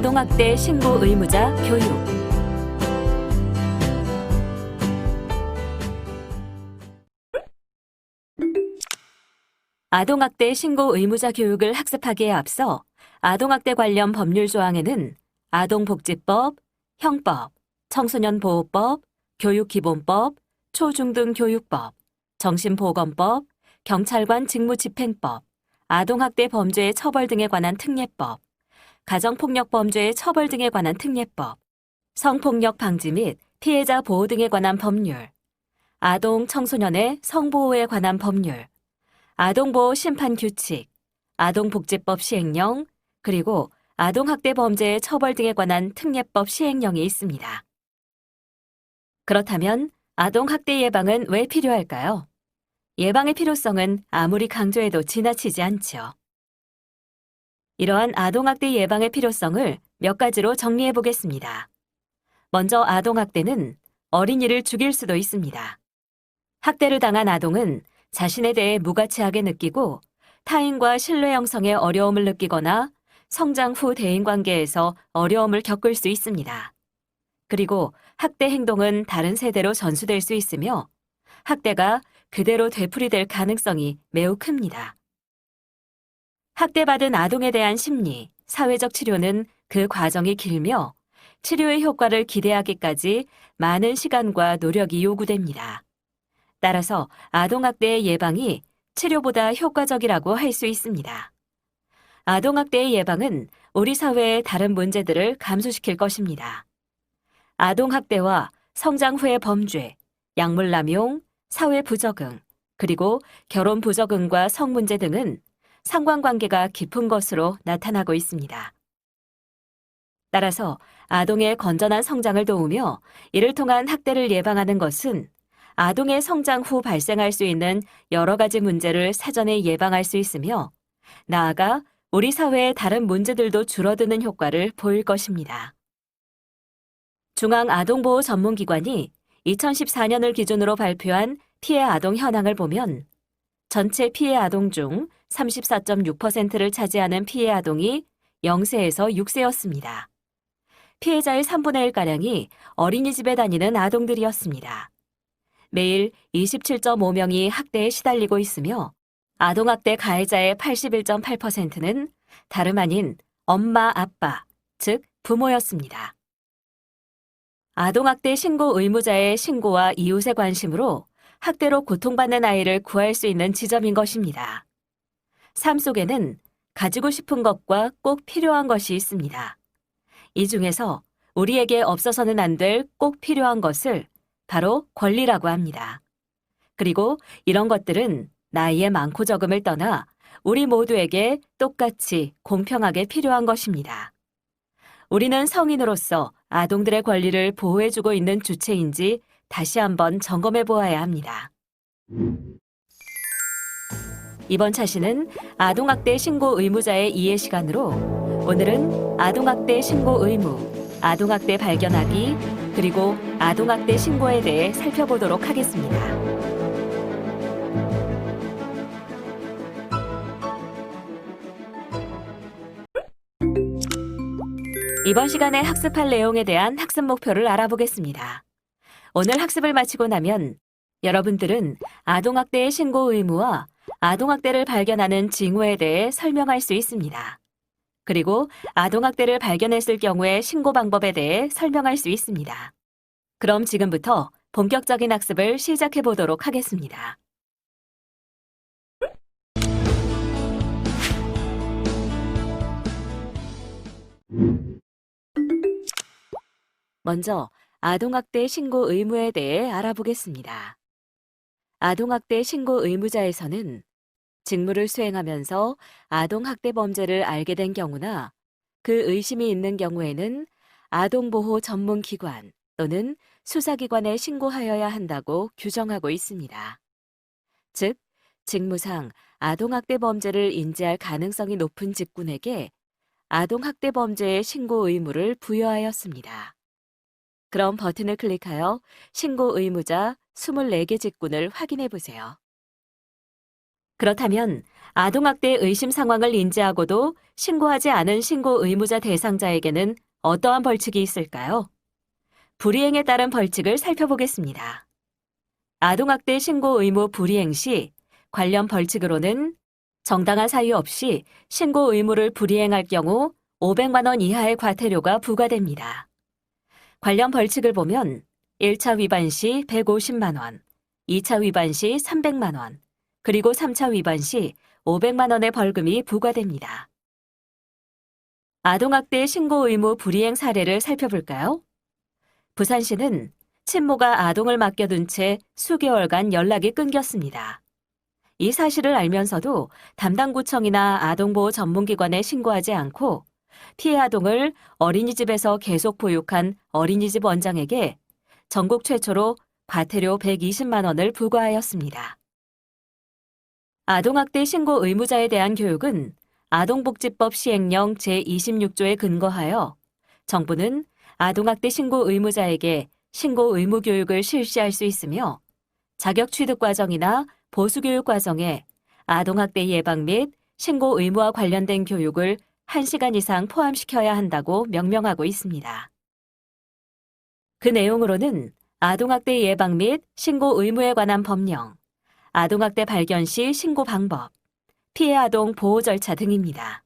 아동학대 신고 의무자 교육. 아동학대 신고 의무자 교육을 학습하기에 앞서 아동학대 관련 법률 조항에는 아동복지법, 형법, 청소년보호법, 교육기본법, 초중등교육법, 정신보건법, 경찰관 직무집행법, 아동학대 범죄의 처벌 등에 관한 특례법, 가정폭력 범죄의 처벌 등에 관한 특례법, 성폭력 방지 및 피해자 보호 등에 관한 법률, 아동 청소년의 성보호에 관한 법률, 아동보호 심판 규칙, 아동복지법 시행령, 그리고 아동학대 범죄의 처벌 등에 관한 특례법 시행령이 있습니다. 그렇다면 아동학대 예방은 왜 필요할까요? 예방의 필요성은 아무리 강조해도 지나치지 않지요. 이러한 아동학대 예방의 필요성을 몇 가지로 정리해 보겠습니다. 먼저 아동학대는 어린이를 죽일 수도 있습니다. 학대를 당한 아동은 자신에 대해 무가치하게 느끼고 타인과 신뢰 형성에 어려움을 느끼거나 성장 후 대인관계에서 어려움을 겪을 수 있습니다. 그리고 학대 행동은 다른 세대로 전수될 수 있으며 학대가 그대로 되풀이될 가능성이 매우 큽니다. 학대받은 아동에 대한 심리, 사회적 치료는 그 과정이 길며 치료의 효과를 기대하기까지 많은 시간과 노력이 요구됩니다. 따라서 아동학대의 예방이 치료보다 효과적이라고 할 수 있습니다. 아동학대의 예방은 우리 사회의 다른 문제들을 감소시킬 것입니다. 아동학대와 성장 후의 범죄, 약물남용, 사회 부적응, 그리고 결혼 부적응과 성문제 등은 상관관계가 깊은 것으로 나타나고 있습니다. 따라서 아동의 건전한 성장을 도우며 이를 통한 학대를 예방하는 것은 아동의 성장 후 발생할 수 있는 여러 가지 문제를 사전에 예방할 수 있으며 나아가 우리 사회의 다른 문제들도 줄어드는 효과를 보일 것입니다. 중앙아동보호전문기관이 2014년을 기준으로 발표한 피해 아동 현황을 보면 전체 피해 아동 중 34.6%를 차지하는 피해 아동이 0세에서 6세였습니다. 피해자의 3분의 1가량이 어린이집에 다니는 아동들이었습니다. 매일 27.5명이 학대에 시달리고 있으며 아동학대 가해자의 81.8%는 다름 아닌 엄마, 아빠, 즉 부모였습니다. 아동학대 신고 의무자의 신고와 이웃의 관심으로 학대로 고통받는 아이를 구할 수 있는 지점인 것입니다. 삶 속에는 가지고 싶은 것과 꼭 필요한 것이 있습니다. 이 중에서 우리에게 없어서는 안 될 꼭 필요한 것을 바로 권리라고 합니다. 그리고 이런 것들은 나이의 많고 적음을 떠나 우리 모두에게 똑같이 공평하게 필요한 것입니다. 우리는 성인으로서 아동들의 권리를 보호해주고 있는 주체인지 다시 한번 점검해 보아야 합니다. 이번 차시는 아동학대 신고 의무자의 이해 시간으로 오늘은 아동학대 신고 의무, 아동학대 발견하기, 그리고 아동학대 신고에 대해 살펴보도록 하겠습니다. 이번 시간에 학습할 내용에 대한 학습 목표를 알아보겠습니다. 오늘 학습을 마치고 나면 여러분들은 아동학대의 신고 의무와 아동학대를 발견하는 징후에 대해 설명할 수 있습니다. 그리고 아동학대를 발견했을 경우의 신고 방법에 대해 설명할 수 있습니다. 그럼 지금부터 본격적인 학습을 시작해 보도록 하겠습니다. 먼저 아동학대 신고 의무에 대해 알아보겠습니다. 아동학대 신고 의무자에서는 직무를 수행하면서 아동학대 범죄를 알게 된 경우나 그 의심이 있는 경우에는 아동보호 전문기관 또는 수사기관에 신고하여야 한다고 규정하고 있습니다. 즉, 직무상 아동학대 범죄를 인지할 가능성이 높은 직군에게 아동학대 범죄의 신고 의무를 부여하였습니다. 그럼 버튼을 클릭하여 신고 의무자 24개 직군을 확인해 보세요. 그렇다면 아동학대 의심 상황을 인지하고도 신고하지 않은 신고 의무자 대상자에게는 어떠한 벌칙이 있을까요? 불이행에 따른 벌칙을 살펴보겠습니다. 아동학대 신고 의무 불이행 시 관련 벌칙으로는 정당한 사유 없이 신고 의무를 불이행할 경우 500만 원 이하의 과태료가 부과됩니다. 관련 벌칙을 보면 1차 위반 시 150만 원, 2차 위반 시 300만 원, 그리고 3차 위반 시 500만 원의 벌금이 부과됩니다. 아동학대 신고 의무 불이행 사례를 살펴볼까요? 부산시는 친모가 아동을 맡겨둔 채 수개월간 연락이 끊겼습니다. 이 사실을 알면서도 담당 구청이나 아동보호 전문기관에 신고하지 않고 피해 아동을 어린이집에서 계속 보육한 어린이집 원장에게 전국 최초로 과태료 120만 원을 부과하였습니다. 아동학대 신고 의무자에 대한 교육은 아동복지법 시행령 제26조에 근거하여 정부는 아동학대 신고 의무자에게 신고 의무 교육을 실시할 수 있으며 자격 취득 과정이나 보수교육 과정에 아동학대 예방 및 신고 의무와 관련된 교육을 1시간 이상 포함시켜야 한다고 명명하고 있습니다. 그 내용으로는 아동학대 예방 및 신고 의무에 관한 법령, 아동학대 발견 시 신고 방법, 피해 아동 보호 절차 등입니다.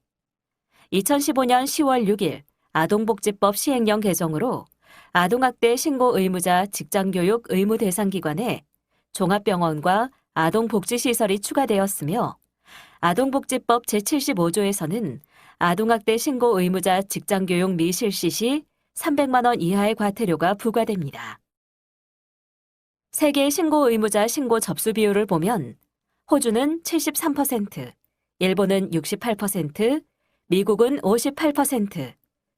2015년 10월 6일 아동복지법 시행령 개정으로 아동학대 신고 의무자 직장교육 의무 대상 기관에 종합병원과 아동복지시설이 추가되었으며 아동복지법 제75조에서는 아동학대 신고 의무자 직장교육 미실시 시 300만 원 이하의 과태료가 부과됩니다. 세계 신고 의무자 신고 접수 비율을 보면 호주는 73%, 일본은 68%, 미국은 58%,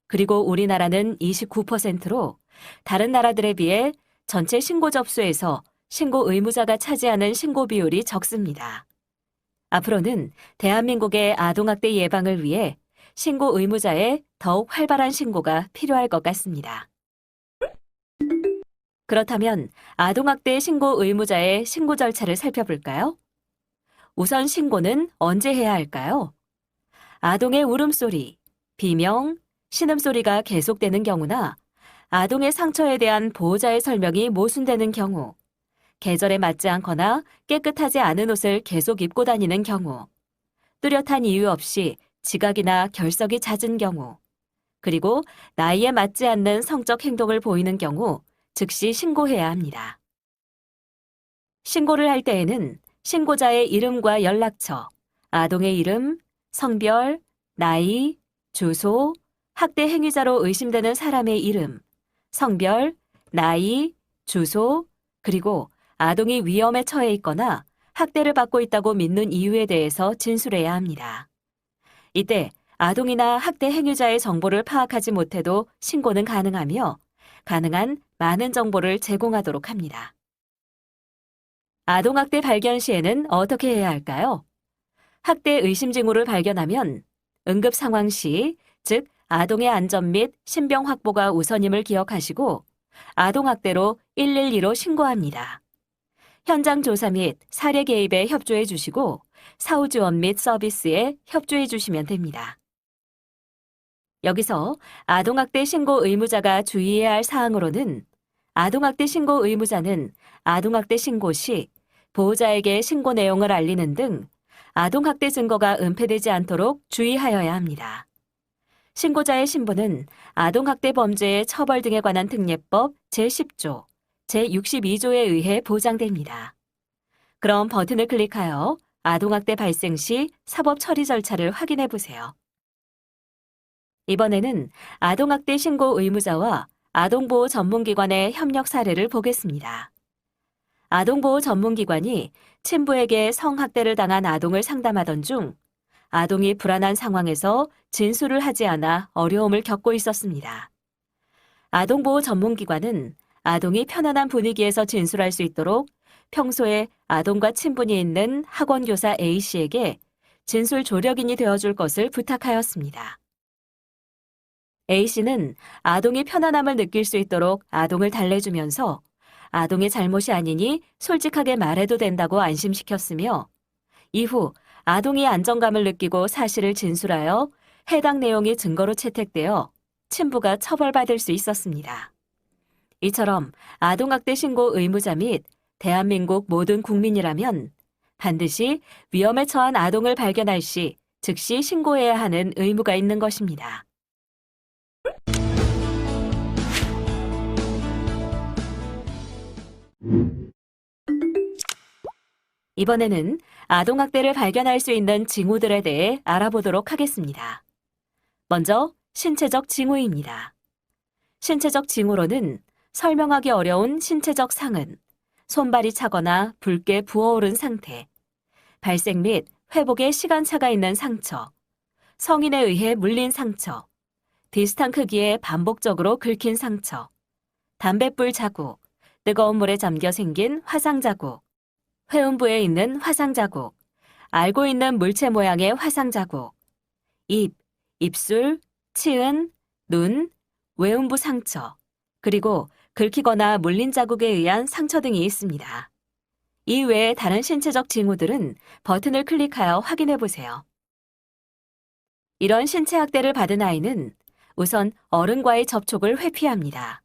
그리고 우리나라는 29%로 다른 나라들에 비해 전체 신고 접수에서 신고 의무자가 차지하는 신고 비율이 적습니다. 앞으로는 대한민국의 아동학대 예방을 위해 신고 의무자의 더욱 활발한 신고가 필요할 것 같습니다. 그렇다면 아동학대 신고 의무자의 신고 절차를 살펴볼까요? 우선 신고는 언제 해야 할까요? 아동의 울음소리, 비명, 신음소리가 계속되는 경우나 아동의 상처에 대한 보호자의 설명이 모순되는 경우, 계절에 맞지 않거나 깨끗하지 않은 옷을 계속 입고 다니는 경우, 뚜렷한 이유 없이 지각이나 결석이 잦은 경우, 그리고 나이에 맞지 않는 성적 행동을 보이는 경우 즉시 신고해야 합니다. 신고를 할 때에는 신고자의 이름과 연락처, 아동의 이름, 성별, 나이, 주소, 학대 행위자로 의심되는 사람의 이름, 성별, 나이, 주소, 그리고 아동이 위험에 처해 있거나 학대를 받고 있다고 믿는 이유에 대해서 진술해야 합니다. 이때 아동이나 학대 행위자의 정보를 파악하지 못해도 신고는 가능하며 가능한 많은 정보를 제공하도록 합니다. 아동학대 발견 시에는 어떻게 해야 할까요? 학대 의심 징후를 발견하면 응급 상황 시, 즉 아동의 안전 및 신병 확보가 우선임을 기억하시고 아동학대로 112로 신고합니다. 현장 조사 및 사례 개입에 협조해 주시고 사후 지원 및 서비스에 협조해 주시면 됩니다. 여기서 아동학대 신고 의무자가 주의해야 할 사항으로는 아동학대 신고 의무자는 아동학대 신고 시 보호자에게 신고 내용을 알리는 등 아동학대 증거가 은폐되지 않도록 주의하여야 합니다. 신고자의 신분은 아동학대 범죄의 처벌 등에 관한 특례법 제10조, 제62조에 의해 보장됩니다. 그럼 버튼을 클릭하여 아동학대 발생 시 사법 처리 절차를 확인해 보세요. 이번에는 아동학대 신고 의무자와 아동보호 전문기관의 협력 사례를 보겠습니다. 아동보호 전문기관이 친부에게 성학대를 당한 아동을 상담하던 중 아동이 불안한 상황에서 진술을 하지 않아 어려움을 겪고 있었습니다. 아동보호 전문기관은 아동이 편안한 분위기에서 진술할 수 있도록 평소에 아동과 친분이 있는 학원교사 A씨에게 진술 조력인이 되어줄 것을 부탁하였습니다. A씨는 아동이 편안함을 느낄 수 있도록 아동을 달래주면서 아동의 잘못이 아니니 솔직하게 말해도 된다고 안심시켰으며 이후 아동이 안정감을 느끼고 사실을 진술하여 해당 내용이 증거로 채택되어 친부가 처벌받을 수 있었습니다. 이처럼 아동학대 신고 의무자 및 대한민국 모든 국민이라면 반드시 위험에 처한 아동을 발견할 시 즉시 신고해야 하는 의무가 있는 것입니다. 이번에는 아동학대를 발견할 수 있는 징후들에 대해 알아보도록 하겠습니다. 먼저 신체적 징후입니다. 신체적 징후로는 설명하기 어려운 신체적 상흔, 손발이 차거나 붉게 부어오른 상태, 발생 및 회복에 시간차가 있는 상처, 성인에 의해 물린 상처, 비슷한 크기의 반복적으로 긁힌 상처, 담뱃불 자국, 뜨거운 물에 잠겨 생긴 화상 자국, 회음부에 있는 화상 자국, 알고 있는 물체 모양의 화상 자국, 입, 입술, 치은, 눈, 외음부 상처, 그리고 긁히거나 물린 자국에 의한 상처 등이 있습니다. 이 외에 다른 신체적 징후들은 버튼을 클릭하여 확인해 보세요. 이런 신체 학대를 받은 아이는 우선 어른과의 접촉을 회피합니다.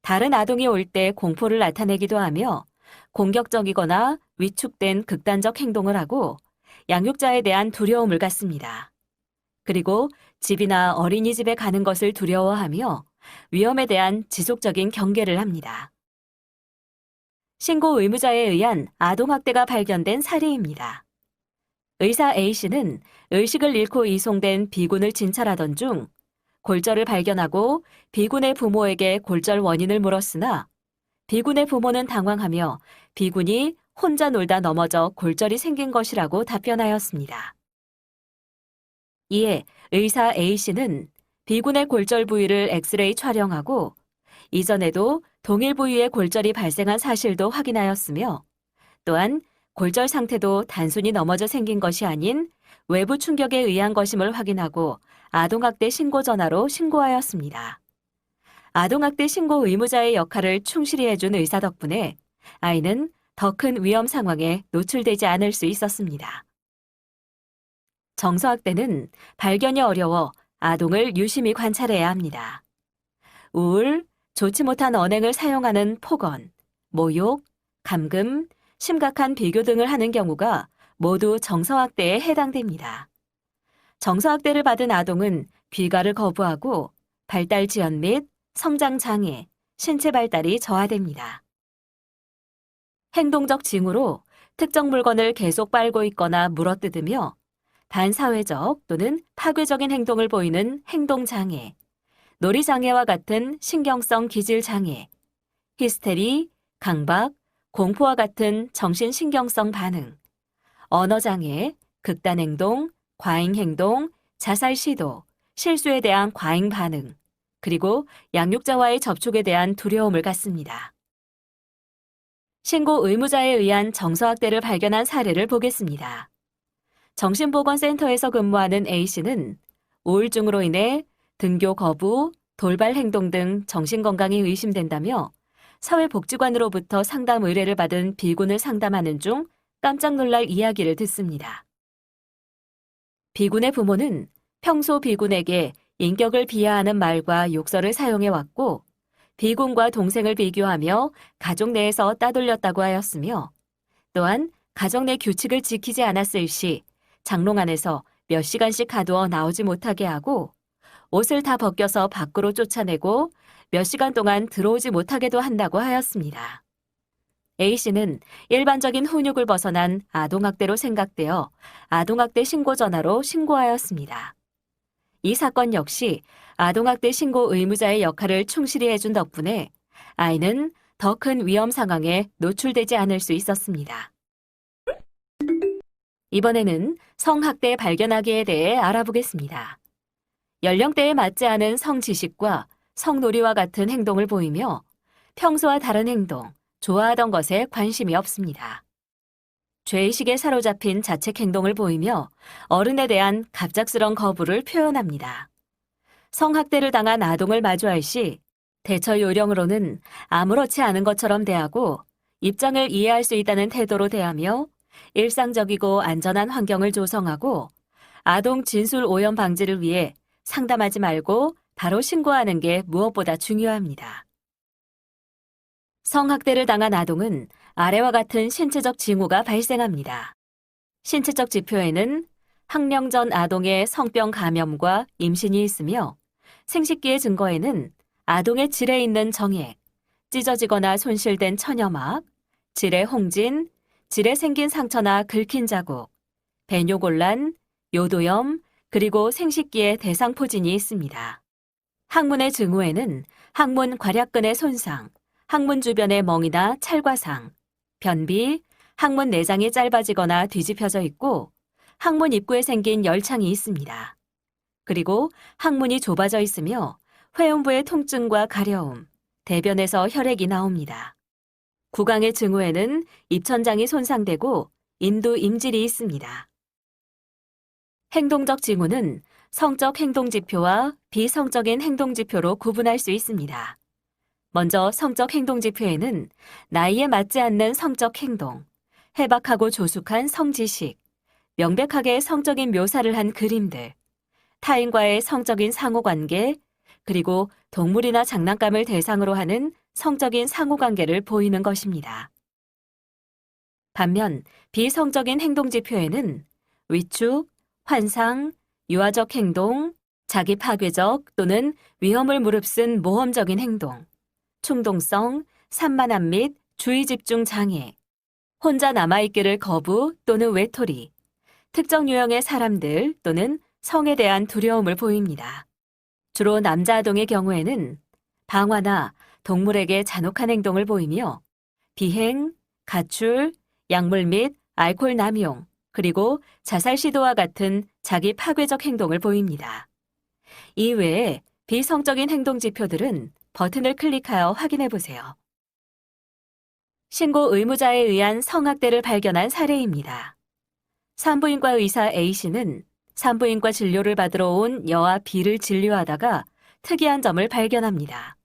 다른 아동이 올 때 공포를 나타내기도 하며 공격적이거나 위축된 극단적 행동을 하고 양육자에 대한 두려움을 갖습니다. 그리고 집이나 어린이집에 가는 것을 두려워하며 위험에 대한 지속적인 경계를 합니다. 신고 의무자에 의한 아동학대가 발견된 사례입니다. 의사 A씨는 의식을 잃고 이송된 B군을 진찰하던 중 골절을 발견하고 B군의 부모에게 골절 원인을 물었으나 B군의 부모는 당황하며 B군이 혼자 놀다 넘어져 골절이 생긴 것이라고 답변하였습니다. 이에 의사 A씨는 B군의 골절 부위를 엑스레이 촬영하고 이전에도 동일 부위의 골절이 발생한 사실도 확인하였으며 또한 골절 상태도 단순히 넘어져 생긴 것이 아닌 외부 충격에 의한 것임을 확인하고 아동학대 신고 전화로 신고하였습니다. 아동학대 신고 의무자의 역할을 충실히 해준 의사 덕분에 아이는 더 큰 위험 상황에 노출되지 않을 수 있었습니다. 정서학대는 발견이 어려워 아동을 유심히 관찰해야 합니다. 우울, 좋지 못한 언행을 사용하는 폭언, 모욕, 감금, 심각한 비교 등을 하는 경우가 모두 정서학대에 해당됩니다. 정서학대를 받은 아동은 귀가를 거부하고 발달 지연 및 성장 장애, 신체 발달이 저하됩니다. 행동적 징후로 특정 물건을 계속 빨고 있거나 물어뜯으며 반사회적 또는 파괴적인 행동을 보이는 행동장애, 놀이장애와 같은 신경성 기질장애, 히스테리, 강박, 공포와 같은 정신신경성 반응, 언어장애, 극단행동, 과잉행동, 자살시도, 실수에 대한 과잉 반응, 그리고 양육자와의 접촉에 대한 두려움을 갖습니다. 신고 의무자에 의한 정서학대를 발견한 사례를 보겠습니다. 정신보건센터에서 근무하는 A씨는 우울증으로 인해 등교 거부, 돌발 행동 등 정신건강이 의심된다며 사회복지관으로부터 상담 의뢰를 받은 B군을 상담하는 중 깜짝 놀랄 이야기를 듣습니다. B군의 부모는 평소 B군에게 인격을 비하하는 말과 욕설을 사용해왔고 B군과 동생을 비교하며 가족 내에서 따돌렸다고 하였으며 또한 가정 내 규칙을 지키지 않았을 시 장롱 안에서 몇 시간씩 가두어 나오지 못하게 하고 옷을 다 벗겨서 밖으로 쫓아내고 몇 시간 동안 들어오지 못하게도 한다고 하였습니다. A씨는 일반적인 훈육을 벗어난 아동학대로 생각되어 아동학대 신고 전화로 신고하였습니다. 이 사건 역시 아동학대 신고 의무자의 역할을 충실히 해준 덕분에 아이는 더 큰 위험 상황에 노출되지 않을 수 있었습니다. 이번에는 성학대 발견하기에 대해 알아보겠습니다. 연령대에 맞지 않은 성지식과 성놀이와 같은 행동을 보이며 평소와 다른 행동, 좋아하던 것에 관심이 없습니다. 죄의식에 사로잡힌 자책 행동을 보이며 어른에 대한 갑작스런 거부를 표현합니다. 성학대를 당한 아동을 마주할 시 대처 요령으로는 아무렇지 않은 것처럼 대하고 입장을 이해할 수 있다는 태도로 대하며 일상적이고 안전한 환경을 조성하고 아동 진술 오염 방지를 위해 상담하지 말고 바로 신고하는 게 무엇보다 중요합니다. 성학대를 당한 아동은 아래와 같은 신체적 징후가 발생합니다. 신체적 지표에는 학령 전 아동의 성병 감염과 임신이 있으며 생식기의 증거에는 아동의 질에 있는 정액, 찢어지거나 손실된 천여막, 질의 홍진, 질에 생긴 상처나 긁힌 자국, 배뇨곤란, 요도염, 그리고 생식기의 대상포진이 있습니다. 항문의 징후에는 항문 괄약근의 손상, 항문 주변의 멍이나 찰과상, 변비, 항문 내장이 짧아지거나 뒤집혀져 있고 항문 입구에 생긴 열창이 있습니다. 그리고 항문이 좁아져 있으며 회음부의 통증과 가려움, 대변에서 혈액이 나옵니다. 구강의 징후에는 입천장이 손상되고 인두 임질이 있습니다. 행동적 징후는 성적 행동지표와 비성적인 행동지표로 구분할 수 있습니다. 먼저 성적 행동지표에는 나이에 맞지 않는 성적 행동, 해박하고 조숙한 성지식, 명백하게 성적인 묘사를 한 그림들, 타인과의 성적인 상호관계, 그리고 동물이나 장난감을 대상으로 하는 성적인 상호관계를 보이는 것입니다. 반면 비성적인 행동지표에는 위축, 환상, 유아적 행동, 자기 파괴적 또는 위험을 무릅쓴 모험적인 행동, 충동성, 산만함 및 주의 집중 장애, 혼자 남아있기를 거부 또는 외톨이, 특정 유형의 사람들 또는 성에 대한 두려움을 보입니다. 주로 남자 아동의 경우에는 방화나 동물에게 잔혹한 행동을 보이며 비행, 가출, 약물 및 알코올 남용, 그리고 자살 시도와 같은 자기 파괴적 행동을 보입니다. 이외에 비성적인 행동 지표들은 버튼을 클릭하여 확인해 보세요. 신고 의무자에 의한 성학대를 발견한 사례입니다. 산부인과 의사 A씨는 산부인과 진료를 받으러 온 여아 B를 진료하다가 특이한 점을 발견합니다.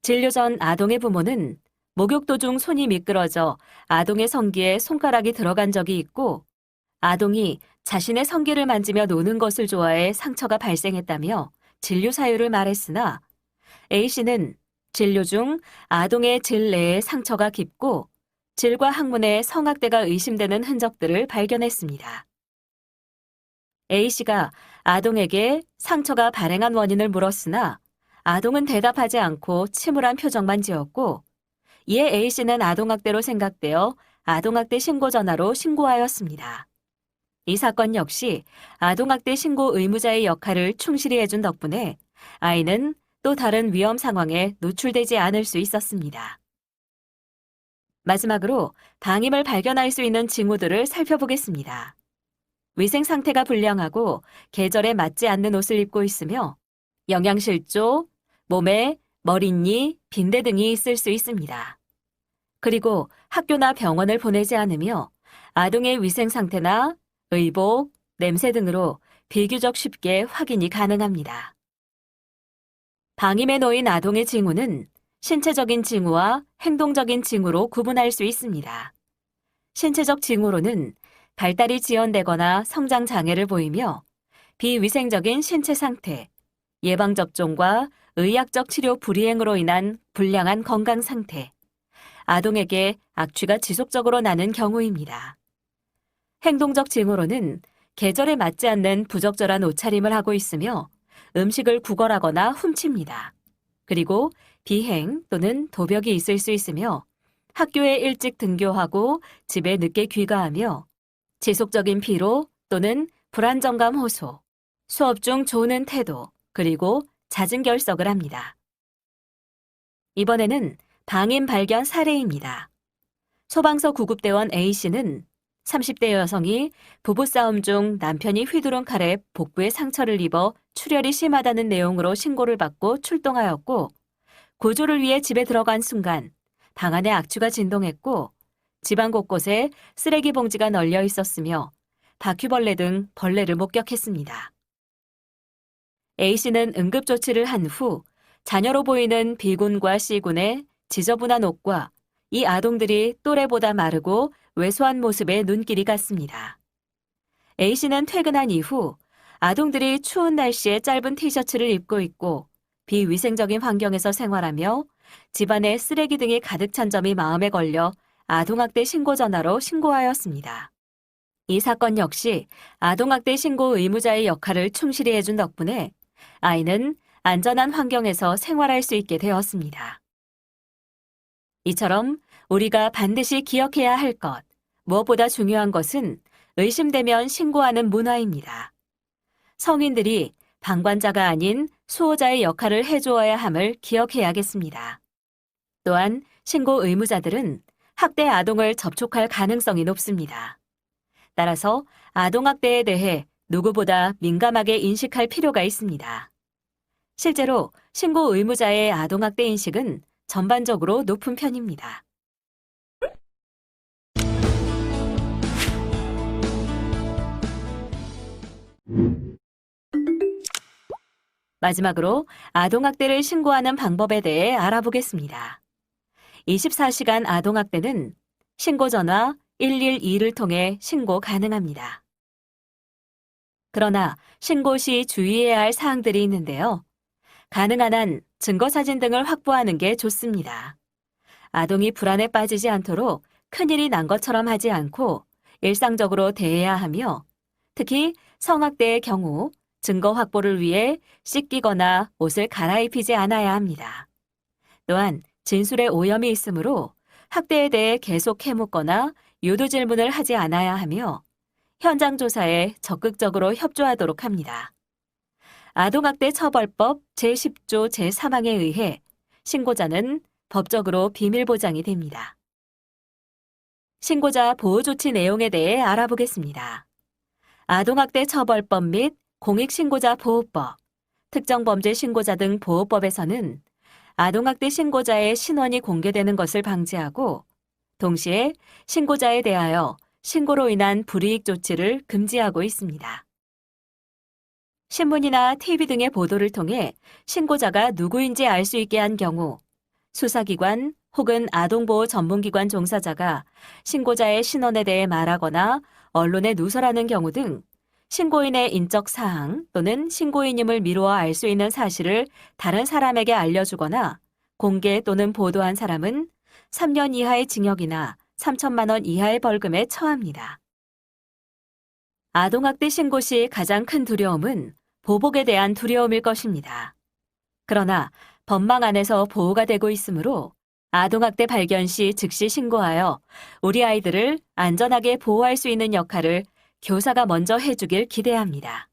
진료 전 아동의 부모는 목욕 도중 손이 미끄러져 아동의 성기에 손가락이 들어간 적이 있고 아동이 자신의 성기를 만지며 노는 것을 좋아해 상처가 발생했다며 진료 사유를 말했으나 A씨는 진료 중 아동의 질 내에 상처가 깊고 질과 항문에 성학대가 의심되는 흔적들을 발견했습니다. A씨가 아동에게 상처가 발행한 원인을 물었으나 아동은 대답하지 않고 침울한 표정만 지었고 이에 A씨는 아동학대로 생각되어 아동학대 신고 전화로 신고하였습니다. 이 사건 역시 아동학대 신고 의무자의 역할을 충실히 해준 덕분에 아이는 또 다른 위험 상황에 노출되지 않을 수 있었습니다. 마지막으로 방임을 발견할 수 있는 징후들을 살펴보겠습니다. 위생 상태가 불량하고 계절에 맞지 않는 옷을 입고 있으며 영양실조, 몸에 머릿니, 빈대 등이 있을 수 있습니다. 그리고 학교나 병원을 보내지 않으며 아동의 위생 상태나 의복, 냄새 등으로 비교적 쉽게 확인이 가능합니다. 방임에 놓인 아동의 징후는 신체적인 징후와 행동적인 징후로 구분할 수 있습니다. 신체적 징후로는 발달이 지연되거나 성장 장애를 보이며 비위생적인 신체 상태, 예방접종과 의학적 치료 불이행으로 인한 불량한 건강 상태, 아동에게 악취가 지속적으로 나는 경우입니다. 행동적 징후로는 계절에 맞지 않는 부적절한 옷차림을 하고 있으며 음식을 구걸하거나 훔칩니다. 그리고 비행 또는 도벽이 있을 수 있으며 학교에 일찍 등교하고 집에 늦게 귀가하며 지속적인 피로 또는 불안정감 호소, 수업 중 조는 태도, 그리고 잦은 결석을 합니다. 이번에는 방임 발견 사례입니다. 소방서 구급대원 A씨는 30대 여성이 부부싸움 중 남편이 휘두른 칼에 복부에 상처를 입어 출혈이 심하다는 내용으로 신고를 받고 출동하였고 구조를 위해 집에 들어간 순간 방 안에 악취가 진동했고 집안 곳곳에 쓰레기 봉지가 널려 있었으며 바퀴벌레 등 벌레를 목격했습니다. A씨는 응급조치를 한 후 자녀로 보이는 B군과 C군의 지저분한 옷과 이 아동들이 또래보다 마르고 왜소한 모습에 눈길이 갔습니다. A씨는 퇴근한 이후 아동들이 추운 날씨에 짧은 티셔츠를 입고 있고 비위생적인 환경에서 생활하며 집안에 쓰레기 등이 가득 찬 점이 마음에 걸려 아동학대 신고 전화로 신고하였습니다. 이 사건 역시 아동학대 신고 의무자의 역할을 충실히 해준 덕분에 아이는 안전한 환경에서 생활할 수 있게 되었습니다. 이처럼 우리가 반드시 기억해야 할 것, 무엇보다 중요한 것은 의심되면 신고하는 문화입니다. 성인들이 방관자가 아닌 수호자의 역할을 해주어야 함을 기억해야겠습니다. 또한 신고 의무자들은 학대 아동을 접촉할 가능성이 높습니다. 따라서 아동학대에 대해 누구보다 민감하게 인식할 필요가 있습니다. 실제로 신고 의무자의 아동학대 인식은 전반적으로 높은 편입니다. 마지막으로 아동학대를 신고하는 방법에 대해 알아보겠습니다. 24시간 아동학대는 신고전화 112를 통해 신고 가능합니다. 그러나 신고 시 주의해야 할 사항들이 있는데요. 가능한 한 증거사진 등을 확보하는 게 좋습니다. 아동이 불안에 빠지지 않도록 큰일이 난 것처럼 하지 않고 일상적으로 대해야 하며 특히 성학대의 경우 증거 확보를 위해 씻기거나 옷을 갈아입히지 않아야 합니다. 또한 진술에 오염이 있으므로 학대에 대해 계속 해묻거나 유도 질문을 하지 않아야 하며 현장 조사에 적극적으로 협조하도록 합니다. 아동학대 처벌법 제10조 제3항에 의해 신고자는 법적으로 비밀 보장이 됩니다. 신고자 보호 조치 내용에 대해 알아보겠습니다. 아동학대 처벌법 및 공익신고자 보호법, 특정범죄 신고자 등 보호법에서는 아동학대 신고자의 신원이 공개되는 것을 방지하고 동시에 신고자에 대하여 신고로 인한 불이익 조치를 금지하고 있습니다. 신문이나 TV 등의 보도를 통해 신고자가 누구인지 알 수 있게 한 경우 수사기관 혹은 아동보호 전문기관 종사자가 신고자의 신원에 대해 말하거나 언론에 누설하는 경우 등 신고인의 인적 사항 또는 신고인임을 미루어 알 수 있는 사실을 다른 사람에게 알려주거나 공개 또는 보도한 사람은 3년 이하의 징역이나 3천만 원 이하의 벌금에 처합니다. 아동학대 신고 시 가장 큰 두려움은 보복에 대한 두려움일 것입니다. 그러나 법망 안에서 보호가 되고 있으므로 아동학대 발견 시 즉시 신고하여 우리 아이들을 안전하게 보호할 수 있는 역할을 교사가 먼저 해주길 기대합니다.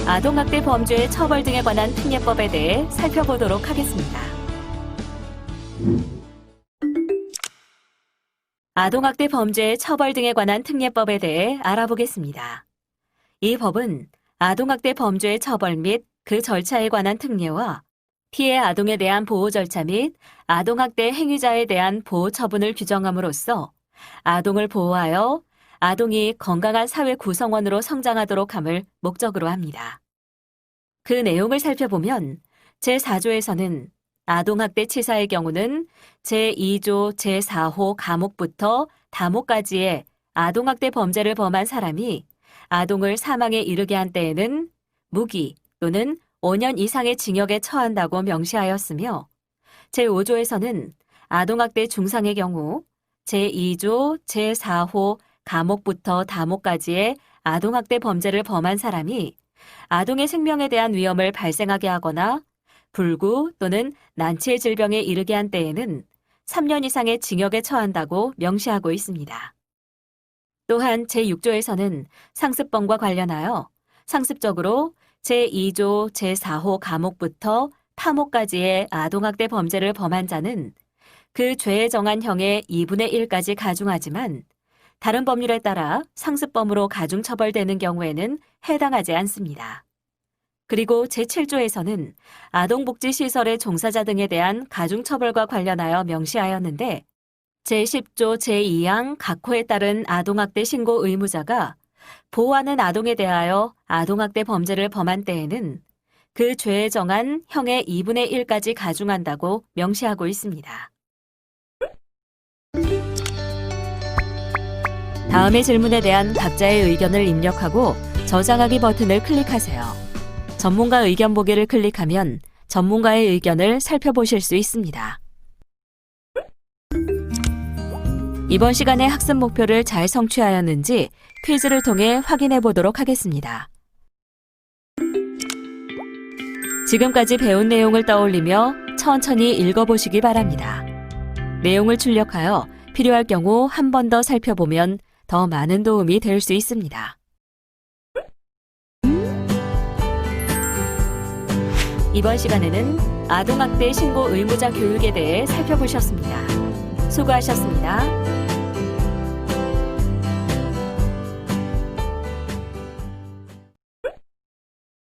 아동학대 범죄의 처벌 등에 관한 특례법에 대해 살펴보도록 하겠습니다. 아동학대 범죄의 처벌 등에 관한 특례법에 대해 알아보겠습니다. 이 법은 아동학대 범죄의 처벌 및 그 절차에 관한 특례와 피해 아동에 대한 보호 절차 및 아동학대 행위자에 대한 보호 처분을 규정함으로써 아동을 보호하여 아동이 건강한 사회 구성원으로 성장하도록 함을 목적으로 합니다. 그 내용을 살펴보면 제4조에서는 아동학대 치사의 경우는 제2조 제4호 감옥부터 다목까지의 아동학대 범죄를 범한 사람이 아동을 사망에 이르게 한 때에는 무기 또는 5년 이상의 징역에 처한다고 명시하였으며 제5조에서는 아동학대 중상의 경우 제2조 제4호 감옥부터 다목까지의 아동학대 범죄를 범한 사람이 아동의 생명에 대한 위험을 발생하게 하거나 불구 또는 난치의 질병에 이르게 한 때에는 3년 이상의 징역에 처한다고 명시하고 있습니다. 또한 제6조에서는 상습범과 관련하여 상습적으로 제2조 제4호 감옥부터 파목까지의 아동학대 범죄를 범한 자는 그 죄에 정한 형의 2분의 1까지 가중하지만 다른 법률에 따라 상습범으로 가중처벌되는 경우에는 해당하지 않습니다. 그리고 제7조에서는 아동복지시설의 종사자 등에 대한 가중처벌과 관련하여 명시하였는데 제10조 제2항 각호에 따른 아동학대 신고 의무자가 보호하는 아동에 대하여 아동학대 범죄를 범한 때에는 그 죄에 정한 형의 2분의 1까지 가중한다고 명시하고 있습니다. 다음의 질문에 대한 각자의 의견을 입력하고 저장하기 버튼을 클릭하세요. 전문가 의견 보기를 클릭하면 전문가의 의견을 살펴보실 수 있습니다. 이번 시간의 학습 목표를 잘 성취하였는지 퀴즈를 통해 확인해 보도록 하겠습니다. 지금까지 배운 내용을 떠올리며 천천히 읽어보시기 바랍니다. 내용을 출력하여 필요할 경우 한 번 더 살펴보면 더 많은 도움이 될 수 있습니다. 이번 시간에는 아동학대 신고 의무자 교육에 대해 살펴보셨습니다. 수고하셨습니다.